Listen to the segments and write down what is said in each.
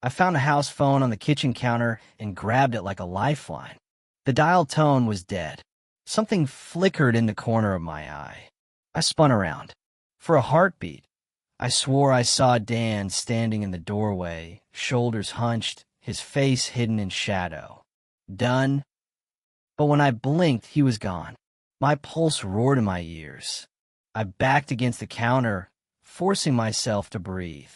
I found a house phone on the kitchen counter and grabbed it like a lifeline. The dial tone was dead. Something flickered in the corner of my eye. I spun around. For a heartbeat, I swore I saw Dan standing in the doorway, shoulders hunched, his face hidden in shadow. Done. But when I blinked, he was gone. My pulse roared in my ears. I backed against the counter, forcing myself to breathe.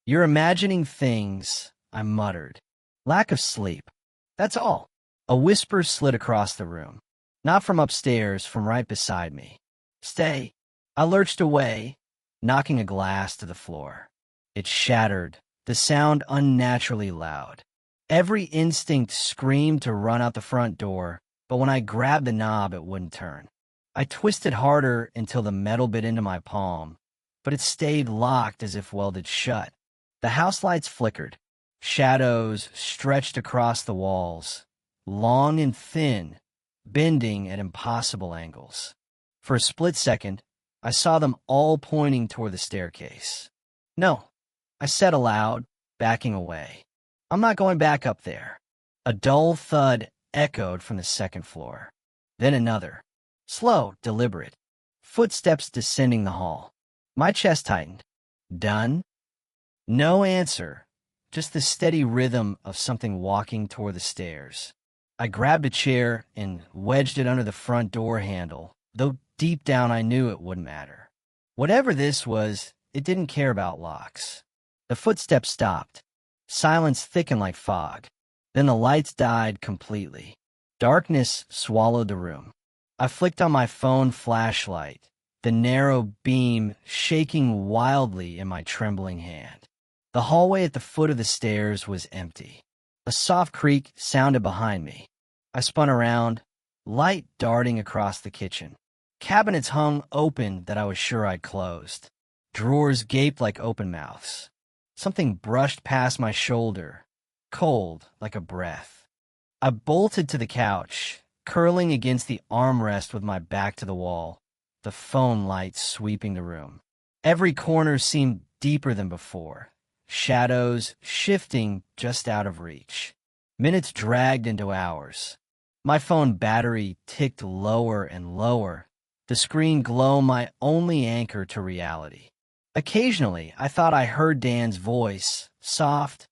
"You're imagining things," I muttered. "Lack of sleep. That's all." A whisper slid across the room. Not from upstairs, from right beside me. "Stay." I lurched away, knocking a glass to the floor. It shattered, the sound unnaturally loud. Every instinct screamed to run out the front door, but when I grabbed the knob, it wouldn't turn. I twisted harder until the metal bit into my palm, but it stayed locked as if welded shut. The house lights flickered. Shadows stretched across the walls, long and thin, bending at impossible angles. For a split second, I saw them all pointing toward the staircase. "No," I said aloud, backing away. "I'm not going back up there." A dull thud echoed from the second floor. Then another. Slow, deliberate. Footsteps descending the hall. My chest tightened. Done? No answer, just the steady rhythm of something walking toward the stairs. I grabbed a chair and wedged it under the front door handle, though deep down I knew it wouldn't matter. Whatever this was, it didn't care about locks. The footsteps stopped. Silence thickened like fog. Then the lights died completely. Darkness swallowed the room. I flicked on my phone flashlight, the narrow beam shaking wildly in my trembling hand. The hallway at the foot of the stairs was empty. A soft creak sounded behind me. I spun around, light darting across the kitchen. Cabinets hung open that I was sure I'd closed. Drawers gaped like open mouths. Something brushed past my shoulder, cold like a breath. I bolted to the couch, curling against the armrest with my back to the wall, the phone light sweeping the room. Every corner seemed deeper than before, shadows shifting just out of reach. Minutes dragged into hours. My phone battery ticked lower and lower, the screen glow my only anchor to reality. Occasionally, I thought I heard Dan's voice, soft,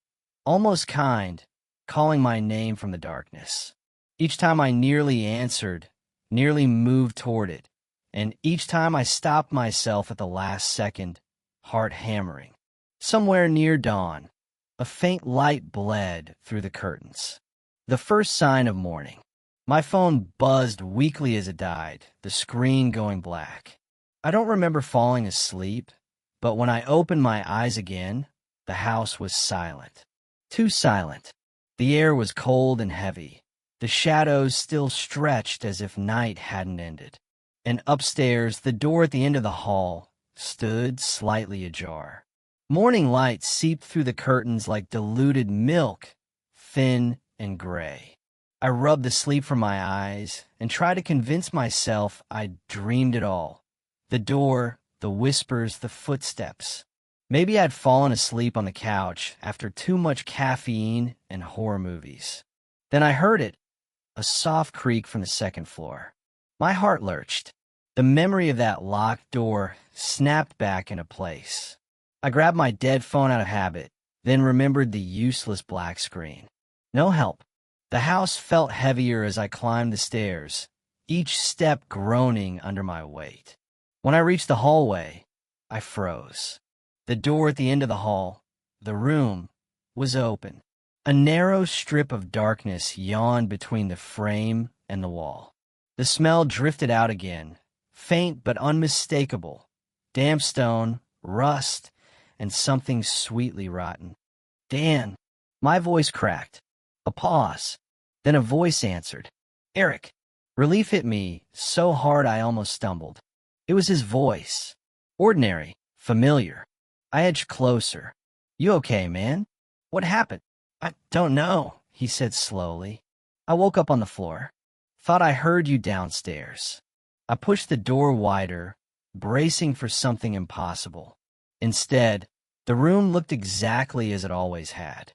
almost kind, calling my name from the darkness. Each time I nearly answered, nearly moved toward it, and each time I stopped myself at the last second, heart hammering. Somewhere near dawn, a faint light bled through the curtains. The first sign of morning. My phone buzzed weakly as it died, the screen going black. I don't remember falling asleep, but when I opened my eyes again, the house was silent. Too silent. The air was cold and heavy. The shadows still stretched as if night hadn't ended. And upstairs, the door at the end of the hall stood slightly ajar. Morning light seeped through the curtains like diluted milk, thin and gray. I rubbed the sleep from my eyes and tried to convince myself I'd dreamed it all. The door, the whispers, the footsteps. Maybe I'd fallen asleep on the couch after too much caffeine and horror movies. Then I heard it, a soft creak from the second floor. My heart lurched. The memory of that locked door snapped back into place. I grabbed my dead phone out of habit, then remembered the useless black screen. No help. The house felt heavier as I climbed the stairs, each step groaning under my weight. When I reached the hallway, I froze. The door at the end of the hall, the room, was open. A narrow strip of darkness yawned between the frame and the wall. The smell drifted out again, faint but unmistakable. Damp stone, rust, and something sweetly rotten. "Dan." My voice cracked. A pause. Then a voice answered. "Eric." Relief hit me so hard I almost stumbled. It was his voice. Ordinary, familiar. I edged closer. "You okay, man? What happened?" "I don't know," he said slowly. "I woke up on the floor. Thought I heard you downstairs." I pushed the door wider, bracing for something impossible. Instead, the room looked exactly as it always had.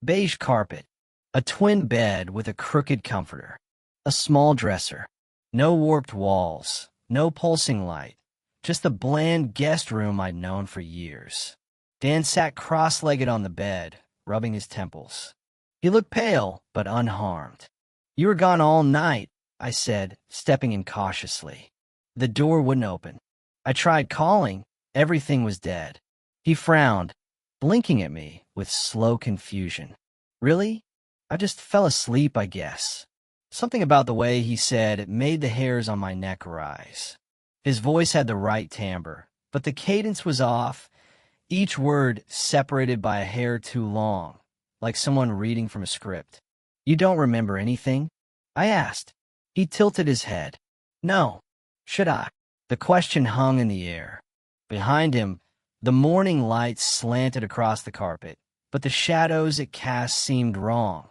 Beige carpet, a twin bed with a crooked comforter, a small dresser, no warped walls, no pulsing light, just the bland guest room I'd known for years. Dan sat cross-legged on the bed, rubbing his temples. He looked pale, but unharmed. "You were gone all night," I said, stepping in cautiously. The door wouldn't open. I tried calling. Everything was dead. He frowned, blinking at me with slow confusion. "Really? I just fell asleep, I guess." Something about the way he said it made the hairs on my neck rise. His voice had the right timbre, but the cadence was off, each word separated by a hair too long, like someone reading from a script. "You don't remember anything?" I asked. He tilted his head. "No. Should I?" The question hung in the air. Behind him, the morning light slanted across the carpet, but the shadows it cast seemed wrong.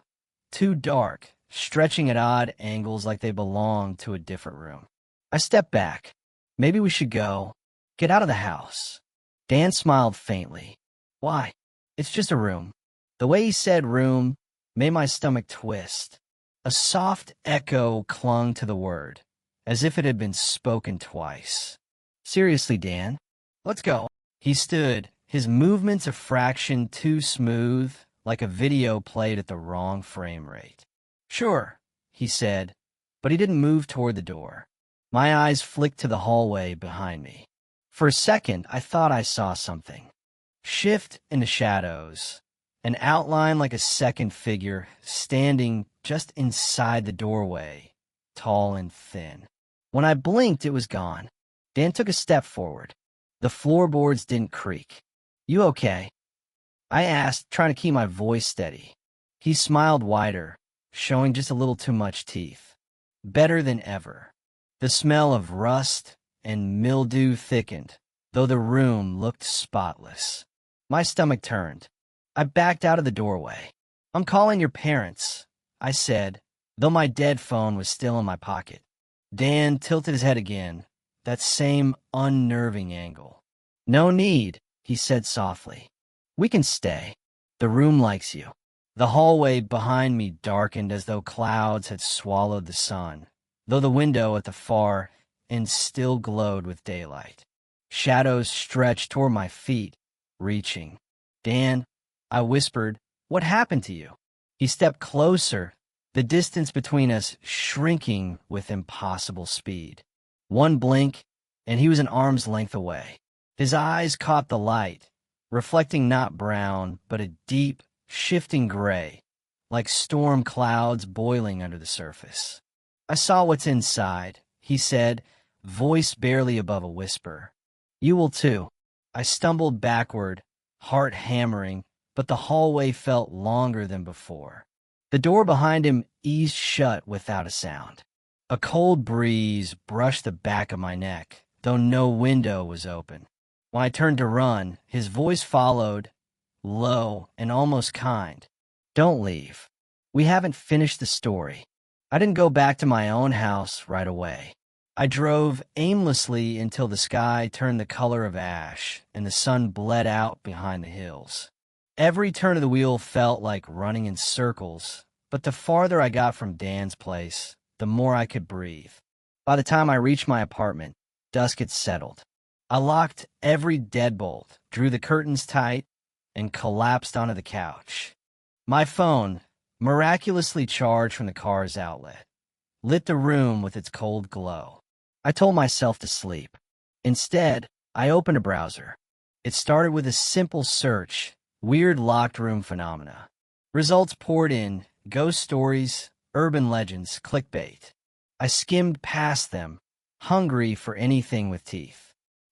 Too dark, stretching at odd angles like they belonged to a different room. I stepped back. "Maybe we should go. Get out of the house." Dan smiled faintly. "Why? It's just a room." The way he said room made my stomach twist. A soft echo clung to the word, as if it had been spoken twice. "Seriously, Dan, let's go." He stood, his movements a fraction too smooth, like a video played at the wrong frame rate. "Sure," he said, but he didn't move toward the door. My eyes flicked to the hallway behind me. For a second, I thought I saw something shift in the shadows, an outline like a second figure standing just inside the doorway, tall and thin. When I blinked, it was gone. Dan took a step forward. The floorboards didn't creak. "You okay?" I asked, trying to keep my voice steady. He smiled wider, showing just a little too much teeth. "Better than ever." The smell of rust and mildew thickened, though the room looked spotless. My stomach turned. I backed out of the doorway. "I'm calling your parents," I said, though my dead phone was still in my pocket. Dan tilted his head again, that same unnerving angle. "No need," he said softly. "We can stay. The room likes you." The hallway behind me darkened as though clouds had swallowed the sun, though the window at the far end still glowed with daylight. Shadows stretched toward my feet, reaching. "Dan," I whispered, "what happened to you?" He stepped closer, the distance between us shrinking with impossible speed. One blink, and he was an arm's length away. His eyes caught the light, reflecting not brown, but a deep, shifting gray, like storm clouds boiling under the surface. "I saw what's inside," he said, voice barely above a whisper. "You will too." I stumbled backward, heart hammering, but the hallway felt longer than before. The door behind him eased shut without a sound. A cold breeze brushed the back of my neck, though no window was open. When I turned to run, his voice followed, low and almost kind. "Don't leave. We haven't finished the story." I didn't go back to my own house right away. I drove aimlessly until the sky turned the color of ash and the sun bled out behind the hills. Every turn of the wheel felt like running in circles, but the farther I got from Dan's place, the more I could breathe. By the time I reached my apartment, dusk had settled. I locked every deadbolt, drew the curtains tight, and collapsed onto the couch. My phone, miraculously charged from the car's outlet, lit the room with its cold glow. I told myself to sleep. Instead, I opened a browser. It started with a simple search, weird locked room phenomena. Results poured in, ghost stories, urban legends, clickbait. I skimmed past them, hungry for anything with teeth.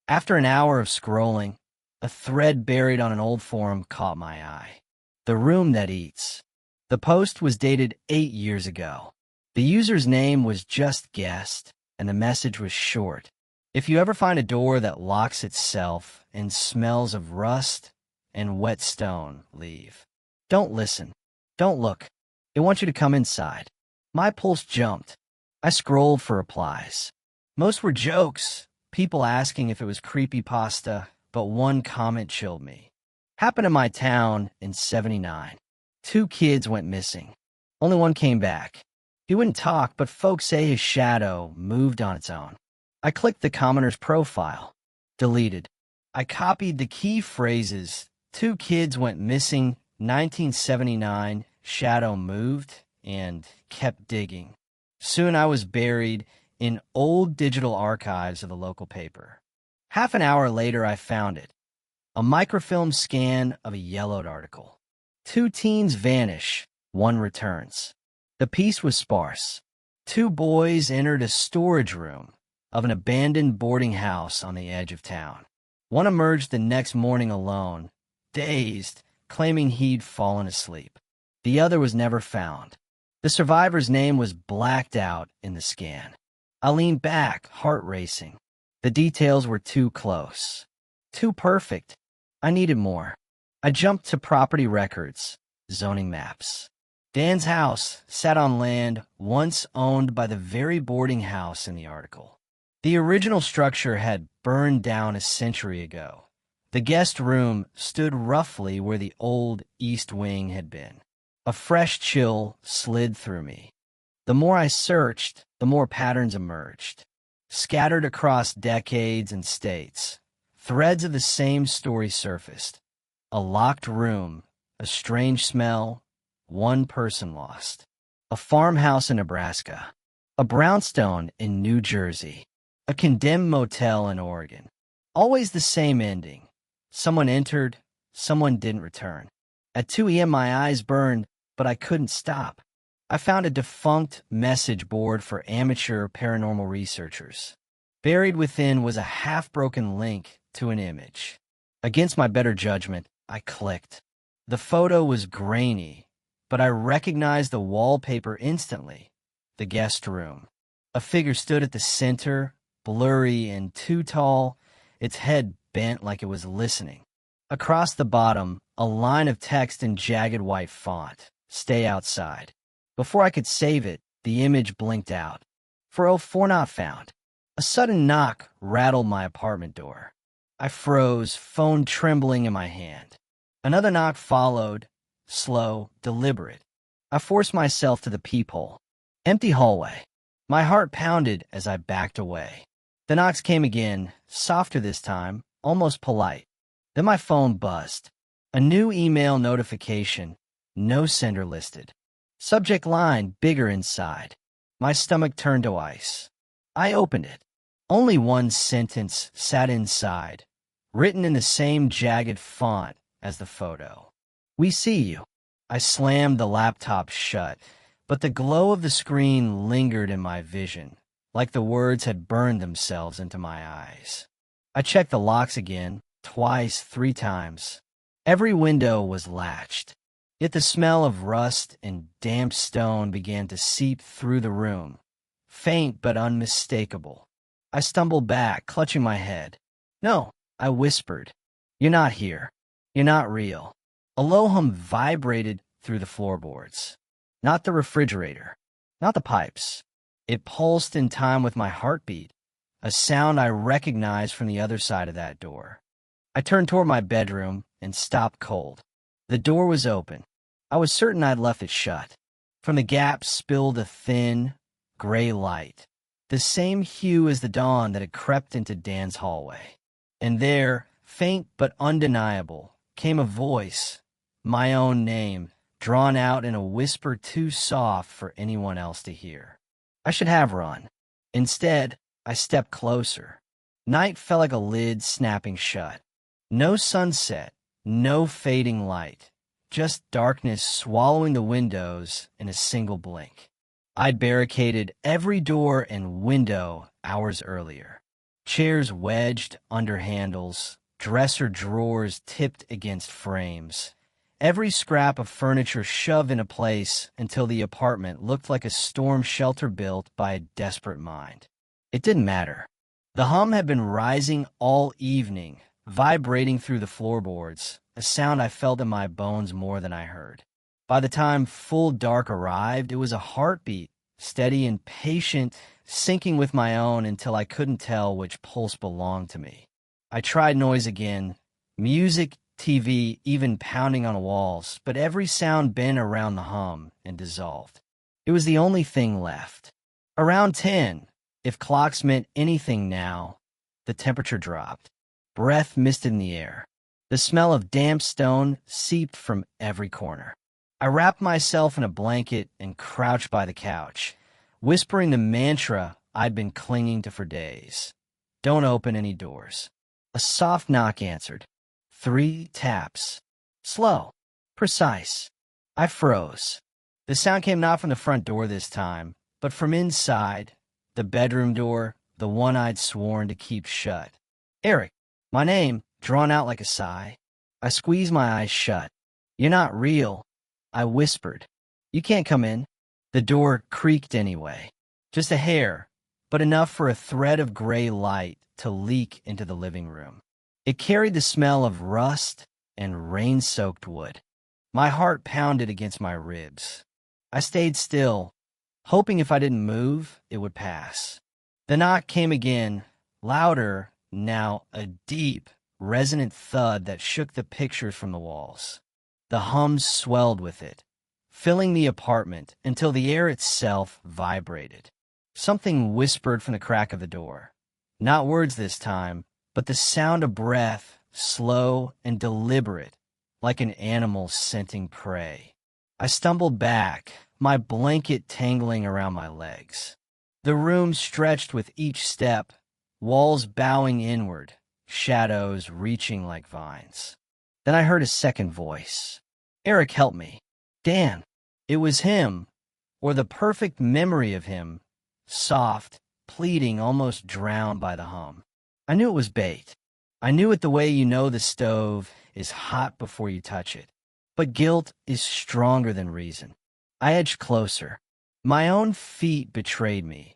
After an hour of scrolling, a thread buried on an old forum caught my eye. "The Room That Eats." The post was dated 8 years ago. The user's name was just guessed, and the message was short. "If you ever find a door that locks itself and smells of rust and wet stone, leave. Don't listen. Don't look. It wants you to come inside." My pulse jumped. I scrolled for replies. Most were jokes, people asking if it was creepypasta, but one comment chilled me. "Happened in my town in '79. 2 kids went missing. Only one came back. He wouldn't talk, but folks say his shadow moved on its own. I clicked the commenter's profile. Deleted. I copied the key phrases. 2 kids went missing, 1979, shadow moved, and kept digging. Soon I was buried in old digital archives of the local paper. Half an hour later, I found it. A microfilm scan of a yellowed article. 2 teens vanish, 1 returns. The piece was sparse. 2 boys entered a storage room of an abandoned boarding house on the edge of town. One emerged the next morning alone, dazed, claiming he'd fallen asleep. The other was never found. The survivor's name was blacked out in the scan. I leaned back, heart racing. The details were too close. Too perfect. I needed more. I jumped to property records, zoning maps. Dan's house sat on land once owned by the very boarding house in the article. The original structure had burned down a century ago. The guest room stood roughly where the old east wing had been. A fresh chill slid through me. The more I searched, the more patterns emerged. Scattered across decades and states, threads of the same story surfaced. A locked room, a strange smell, 1 person lost. A farmhouse in Nebraska. A brownstone in New Jersey. A condemned motel in Oregon. Always the same ending. Someone entered, someone didn't return. At 2 a.m. my eyes burned, but I couldn't stop. I found a defunct message board for amateur paranormal researchers. Buried within was a half-broken link to an image. Against my better judgment, I clicked. The photo was grainy, but I recognized the wallpaper instantly. The guest room. A figure stood at the center, blurry and too tall, its head bent like it was listening. Across the bottom, a line of text in jagged white font. Stay outside. Before I could save it, the image blinked out. 404 not found. A sudden knock rattled my apartment door. I froze, phone trembling in my hand. Another knock followed, slow, deliberate. I forced myself to the peephole. Empty hallway. My heart pounded as I backed away. The knocks came again, softer this time, almost polite. Then my phone buzzed. A new email notification, no sender listed. Subject line bigger inside. My stomach turned to ice. I opened it. Only 1 sentence sat inside, written in the same jagged font as the photo. We see you. I slammed the laptop shut, but the glow of the screen lingered in my vision, like the words had burned themselves into my eyes. I checked the locks again, twice, 3 times. Every window was latched, yet the smell of rust and damp stone began to seep through the room, faint but unmistakable. I stumbled back, clutching my head. No, I whispered. You're not here. You're not real. A low hum vibrated through the floorboards. Not the refrigerator. Not the pipes. It pulsed in time with my heartbeat, a sound I recognized from the other side of that door. I turned toward my bedroom and stopped cold. The door was open. I was certain I'd left it shut. From the gap spilled a thin, gray light, the same hue as the dawn that had crept into Dan's hallway. And there, faint but undeniable, came a voice, my own name, drawn out in a whisper too soft for anyone else to hear. I should have run. Instead, I stepped closer. Night felt like a lid snapping shut. No sunset, no fading light, just darkness swallowing the windows in a single blink. I'd barricaded every door and window hours earlier. Chairs wedged under handles, dresser drawers tipped against frames. Every scrap of furniture shoved into place until the apartment looked like a storm shelter built by a desperate mind. It didn't matter. The hum had been rising all evening, vibrating through the floorboards, a sound I felt in my bones more than I heard. By the time full dark arrived, it was a heartbeat, steady and patient, syncing with my own until I couldn't tell which pulse belonged to me. I tried noise again, music TV even pounding on walls, but every sound bent around the hum and dissolved. It was the only thing left. Around 10, if clocks meant anything now, the temperature dropped. Breath misted in the air. The smell of damp stone seeped from every corner. I wrapped myself in a blanket and crouched by the couch, whispering the mantra I'd been clinging to for days. Don't open any doors. A soft knock answered. 3 taps. Slow. Precise. I froze. The sound came not from the front door this time, but from inside, the bedroom door, the one I'd sworn to keep shut. Eric, my name, drawn out like a sigh. I squeezed my eyes shut. You're not real, I whispered. You can't come in. The door creaked anyway. Just a hair, but enough for a thread of gray light to leak into the living room. It carried the smell of rust and rain-soaked wood. My heart pounded against my ribs. I stayed still, hoping if I didn't move, it would pass. The knock came again, louder, now a deep, resonant thud that shook the pictures from the walls. The hums swelled with it, filling the apartment until the air itself vibrated. Something whispered from the crack of the door. Not words this time, but the sound of breath, slow and deliberate, like an animal scenting prey. I stumbled back, my blanket tangling around my legs. The room stretched with each step, walls bowing inward, shadows reaching like vines. Then I heard a second voice. Eric, help me. Dan. It was him, or the perfect memory of him, soft, pleading, almost drowned by the hum. I knew it was bait. I knew it the way you know the stove is hot before you touch it. But guilt is stronger than reason. I edged closer. My own feet betrayed me,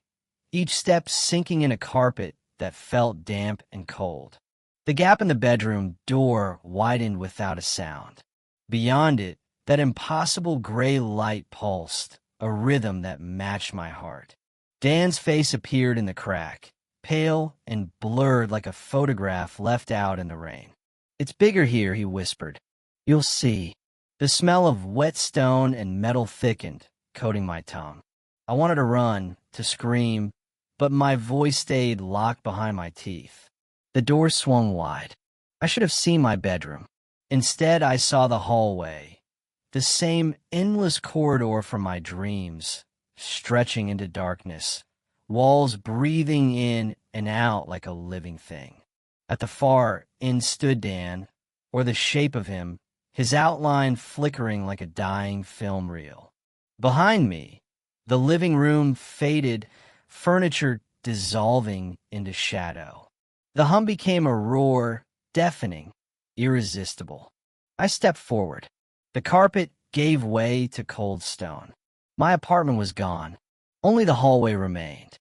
each step sinking in a carpet that felt damp and cold. The gap in the bedroom door widened without a sound. Beyond it, that impossible gray light pulsed, a rhythm that matched my heart. Dan's face appeared in the crack, pale and blurred like a photograph left out in the rain. It's bigger here, he whispered. You'll see. The smell of wet stone and metal thickened, coating my tongue. I wanted to run, to scream, but my voice stayed locked behind my teeth. The door swung wide. I should have seen my bedroom. Instead, I saw the hallway, the same endless corridor from my dreams, stretching into darkness, walls breathing in and out like a living thing. At the far end stood Dan, or the shape of him, his outline flickering like a dying film reel. Behind me, the living room faded, furniture dissolving into shadow. The hum became a roar, deafening, irresistible. I stepped forward. The carpet gave way to cold stone. My apartment was gone. Only the hallway remained.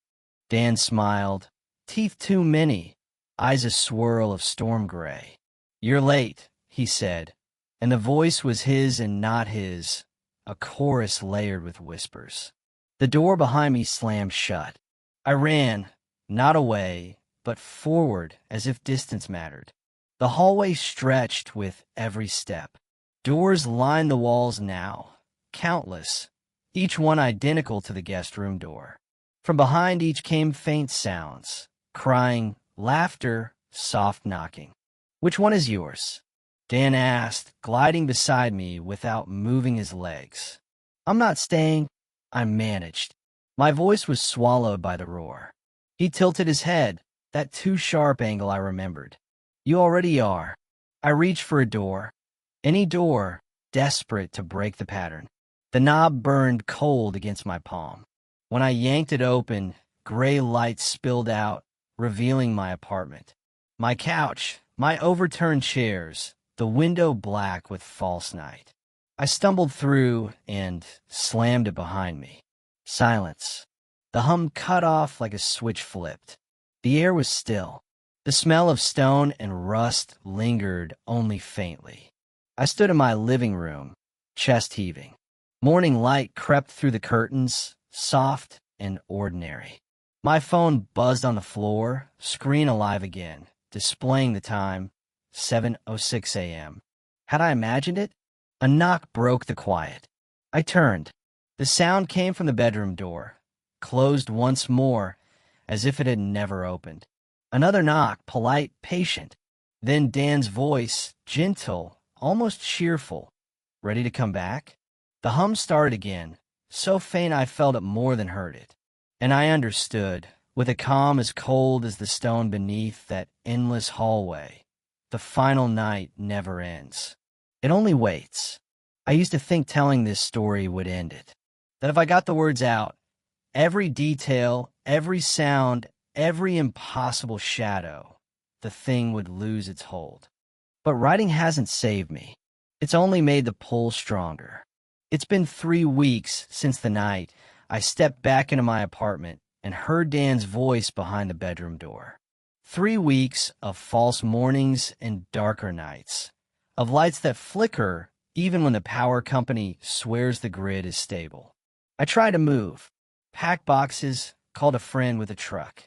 Dan smiled, teeth too many, eyes a swirl of storm gray. You're late, he said, and the voice was his and not his, a chorus layered with whispers. The door behind me slammed shut. I ran, not away, but forward as if distance mattered. The hallway stretched with every step. Doors lined the walls now, countless, each one identical to the guest room door. From behind each came faint sounds, crying, laughter, soft knocking. Which one is yours? Dan asked, gliding beside me without moving his legs. I'm not staying. I managed. My voice was swallowed by the roar. He tilted his head, that too sharp angle I remembered. You already are. I reached for a door. Any door, desperate to break the pattern. The knob burned cold against my palm. When I yanked it open, gray light spilled out, revealing my apartment. My couch, my overturned chairs, the window black with false night. I stumbled through and slammed it behind me. Silence. The hum cut off like a switch flipped. The air was still. The smell of stone and rust lingered only faintly. I stood in my living room, chest heaving. Morning light crept through the curtains, soft and ordinary. My phone buzzed on the floor, screen alive again, displaying the time, 7:06 a.m. Had I imagined it? A knock broke the quiet. I turned. The sound came from the bedroom door, closed once more, as if it had never opened. Another knock, polite, patient. Then Dan's voice, gentle, almost cheerful. Ready to come back? The hum started again, so faint I felt it more than heard it. And I understood, with a calm as cold as the stone beneath that endless hallway. The final night never ends. It only waits. I used to think telling this story would end it. That if I got the words out, every detail, every sound, every impossible shadow, the thing would lose its hold. But writing hasn't saved me. It's only made the pull stronger. It's been 3 weeks since the night I stepped back into my apartment and heard Dan's voice behind the bedroom door. 3 weeks of false mornings and darker nights, of lights that flicker even when the power company swears the grid is stable. I tried to move, pack boxes, called a friend with a truck.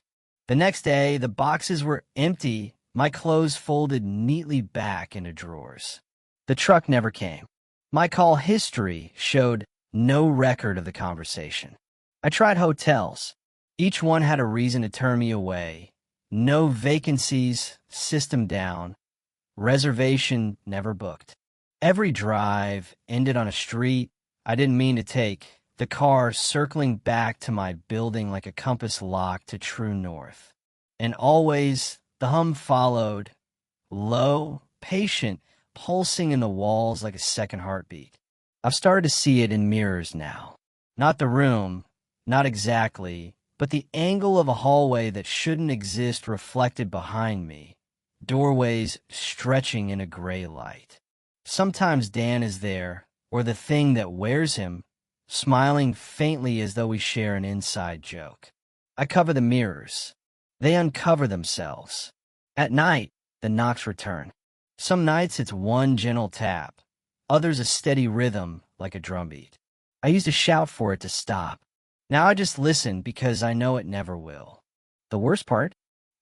The next day, the boxes were empty, my clothes folded neatly back into drawers. The truck never came. My call history showed no record of the conversation. I tried hotels. Each one had a reason to turn me away. No vacancies, system down. Reservation never booked. Every drive ended on a street I didn't mean to take, the car circling back to my building like a compass locked to true north. And always the hum followed, low, patient, pulsing in the walls like a second heartbeat. I've started to see it in mirrors now. Not the room, not exactly, but the angle of a hallway that shouldn't exist reflected behind me, doorways stretching in a gray light. Sometimes Dan is there, or the thing that wears him, smiling faintly as though we share an inside joke. I cover the mirrors. They uncover themselves. At night, the knocks return. Some nights it's one gentle tap, others a steady rhythm like a drumbeat. I used to shout for it to stop. Now I just listen because I know it never will. The worst part?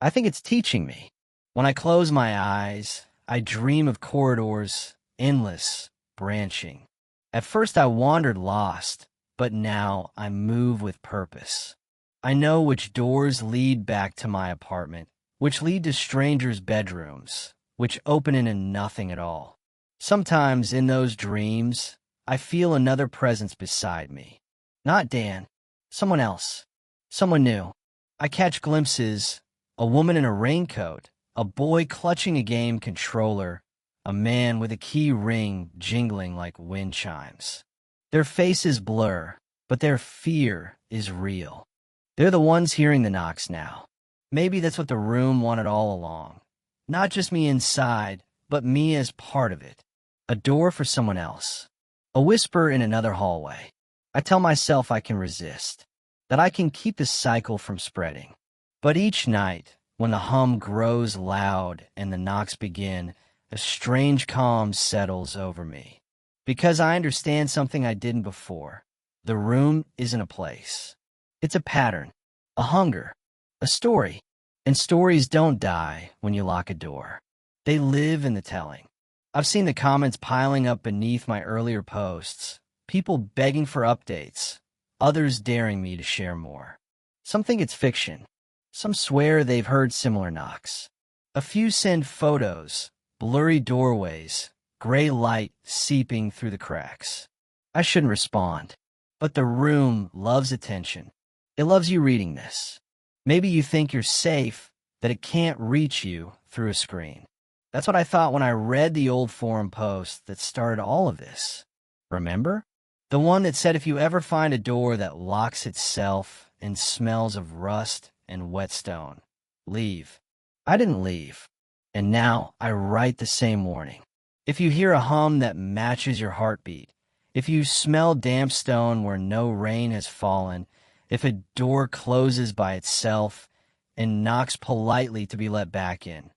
I think it's teaching me. When I close my eyes, I dream of corridors, endless, branching. At first I wandered lost, but now I move with purpose. I know which doors lead back to my apartment, which lead to strangers' bedrooms, which open into nothing at all. Sometimes in those dreams, I feel another presence beside me. Not Dan, someone else, someone new. I catch glimpses, a woman in a raincoat, a boy clutching a game controller, a man with a key ring jingling like wind chimes. Their faces blur, but their fear is real. They're the ones hearing the knocks now. Maybe that's what the room wanted all along. Not just me inside, but me as part of it. A door for someone else. A whisper in another hallway. I tell myself I can resist, that I can keep the cycle from spreading. But each night, when the hum grows loud and the knocks begin, a strange calm settles over me. Because I understand something I didn't before. The room isn't a place. It's a pattern, a hunger, a story. And stories don't die when you lock a door. They live in the telling. I've seen the comments piling up beneath my earlier posts, people begging for updates, others daring me to share more. Some think it's fiction. Some swear they've heard similar knocks. A few send photos, blurry doorways, gray light seeping through the cracks. I shouldn't respond, but the room loves attention. It loves you reading this. Maybe you think you're safe, that it can't reach you through a screen. That's what I thought when I read the old forum post that started all of this. Remember? The one that said if you ever find a door that locks itself and smells of rust and whetstone, leave. I didn't leave. And now I write the same warning. If you hear a hum that matches your heartbeat, if you smell damp stone where no rain has fallen, if a door closes by itself and knocks politely to be let back in,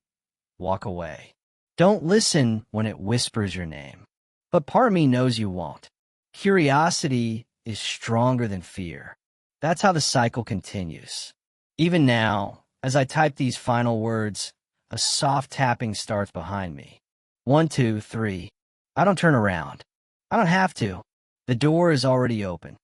walk away. Don't listen when it whispers your name. But part of me knows you won't. Curiosity is stronger than fear. That's how the cycle continues. Even now, as I type these final words, a soft tapping starts behind me. 1, 2, 3. I don't turn around. I don't have to. The door is already open.